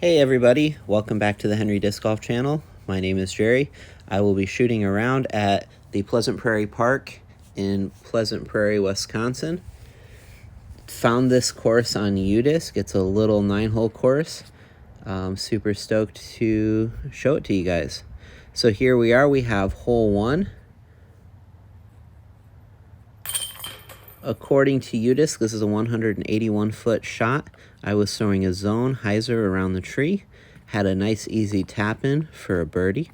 Hey everybody, welcome back to the Henry Disc Golf channel. My name is Jerry. I will be shooting around at the Pleasant Prairie Park in Pleasant Prairie, Wisconsin. Found this course on UDisc. It's a little 9-hole course. Super stoked to show it to you guys. So here we are, we have hole 1. According to UDisc, this is a 181-foot shot. I was throwing a zone hyzer around the tree. Had a nice easy tap in for a birdie.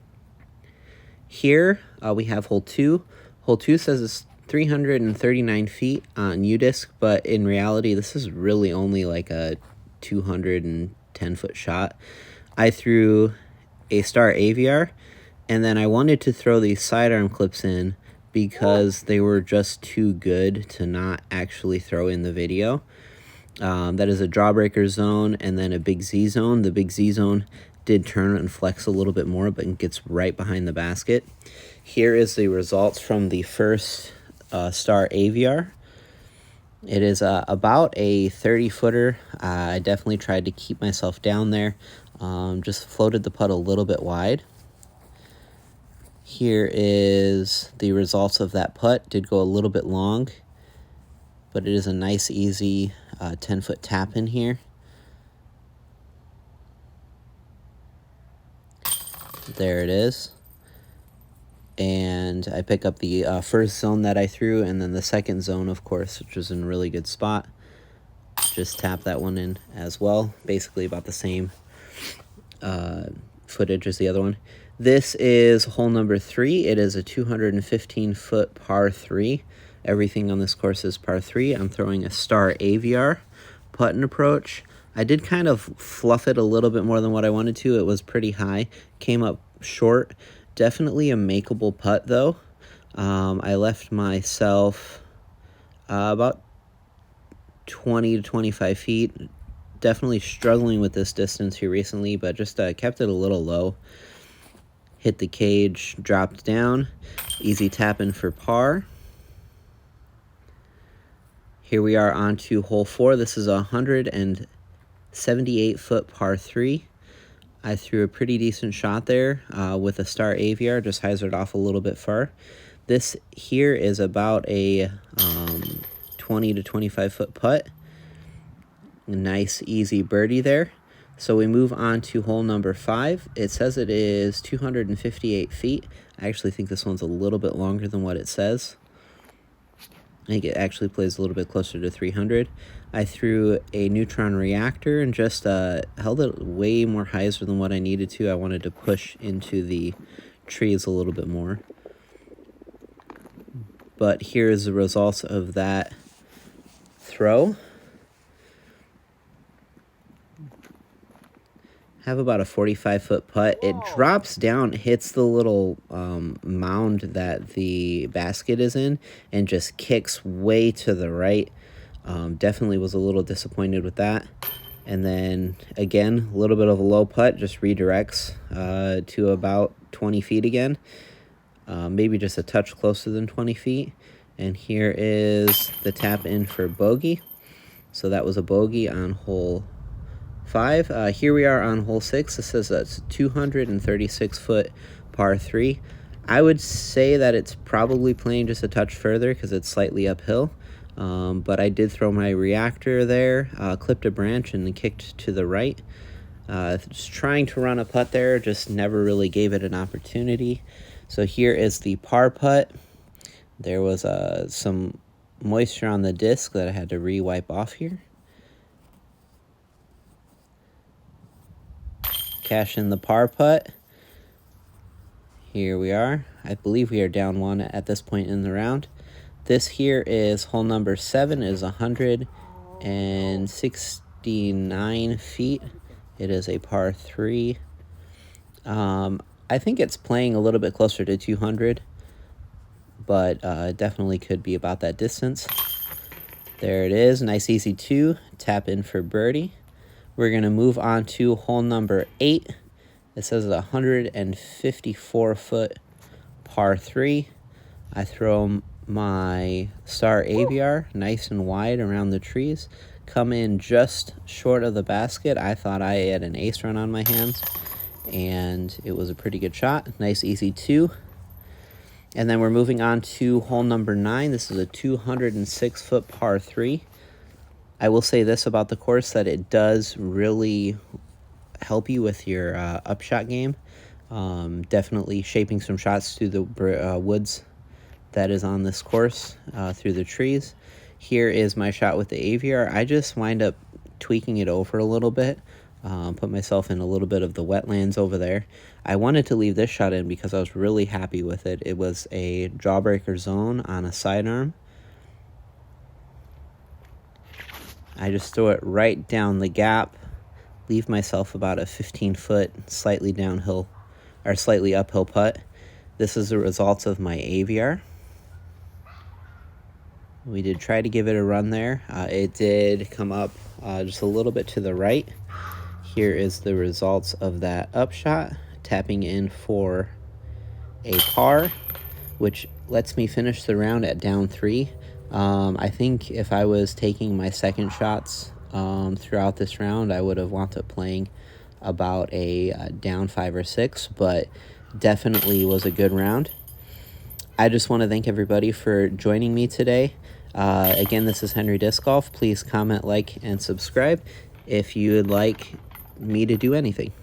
Here we have hole 2. Hole 2 says it's 339 feet on UDisc, but in reality this is really only like a 210-foot shot. I threw a Star AVR, and then I wanted to throw these sidearm clips in because they were just too good to not actually throw in the video. That is a drawbreaker zone and then a big Z zone. The big Z zone did turn and flex a little bit more, but it gets right behind the basket. Here is the results from the first Star AVR. It is about a 30-footer. I definitely tried to keep myself down there. Just floated the putt a little bit wide. Here is the results of that putt. Did go a little bit long, but it is a nice, easy 10-foot tap in here. There it is. And I pick up the first zone that I threw, and then the second zone, of course, which was in a really good spot. Just tap that one in as well. Basically about the same footage as the other one. This is hole number 3. It is a 215-foot par 3. Everything on this course is par 3. I'm throwing a Star AVR putt and approach. I did kind of fluff it a little bit more than what I wanted to. It was pretty high. Came up short. Definitely a makeable putt, though. I left myself about 20 to 25 feet. Definitely struggling with this distance here recently, but just kept it a little low. Hit the cage, dropped down. Easy tap in for par. Here we are on to hole 4. This is a 178-foot par 3. I threw a pretty decent shot there with a Star AVR, just hyzered off a little bit far. This here is about a 20 to 25-foot putt. Nice, easy birdie there. So we move on to hole number 5. It says it is 258 feet. I actually think this one's a little bit longer than what it says. I think it actually plays a little bit closer to 300. I threw a neutron reactor and just held it way more hyzer than what I needed to. I wanted to push into the trees a little bit more. But here's the results of that throw. Have about a 45-foot putt. It drops down, hits the little mound that the basket is in, and just kicks way to the right. Definitely was a little disappointed with that. And then, again, a little bit of a low putt, just redirects to about 20 feet again. Maybe just a touch closer than 20 feet. And here is the tap in for bogey. So that was a bogey on hole 5. Here we are on hole 6. This is a 236-foot par 3. I would say that it's probably playing just a touch further because it's slightly uphill. But I did throw my reactor there, clipped a branch, and kicked to the right. Just trying to run a putt there, just never really gave it an opportunity. So here is the par putt. There was some moisture on the disc that I had to re-wipe off here. Cash in the par putt. Here we are. I believe we are down 1 at this point in the round. This here is hole number 7. It is 169 feet. It is a par 3. I think it's playing a little bit closer to 200, but definitely could be about that distance. There it is. Nice easy 2. Tap in for birdie. We're going to move on to hole number 8. It says a 154-foot par 3. I throw my Star AVR nice and wide around the trees. come in just short of the basket. I thought I had an ace run on my hands, and it was a pretty good shot. Nice easy 2. And then we're moving on to hole number 9. This is a 206-foot par 3. I will say this about the course, that it does really help you with your upshot game. Definitely shaping some shots through the woods that is on this course, through the trees. Here is my shot with the AVR. I just wind up tweaking it over a little bit. Put myself in a little bit of the wetlands over there. I wanted to leave this shot in because I was really happy with it. It was a jawbreaker zone on a sidearm. I just throw it right down the gap, leave myself about a 15-foot slightly downhill or slightly uphill putt. This is the results of my AVR. We did try to give it a run there. It did come up just a little bit to the right. Here is the results of that upshot, tapping in for a par, which lets me finish the round at down 3. I think if I was taking my second shots throughout this round, I would have wound up playing about a down 5 or 6, but definitely was a good round. I just want to thank everybody for joining me today. Again, this is Henry Disc Golf. Please comment, like, and subscribe if you would like me to do anything.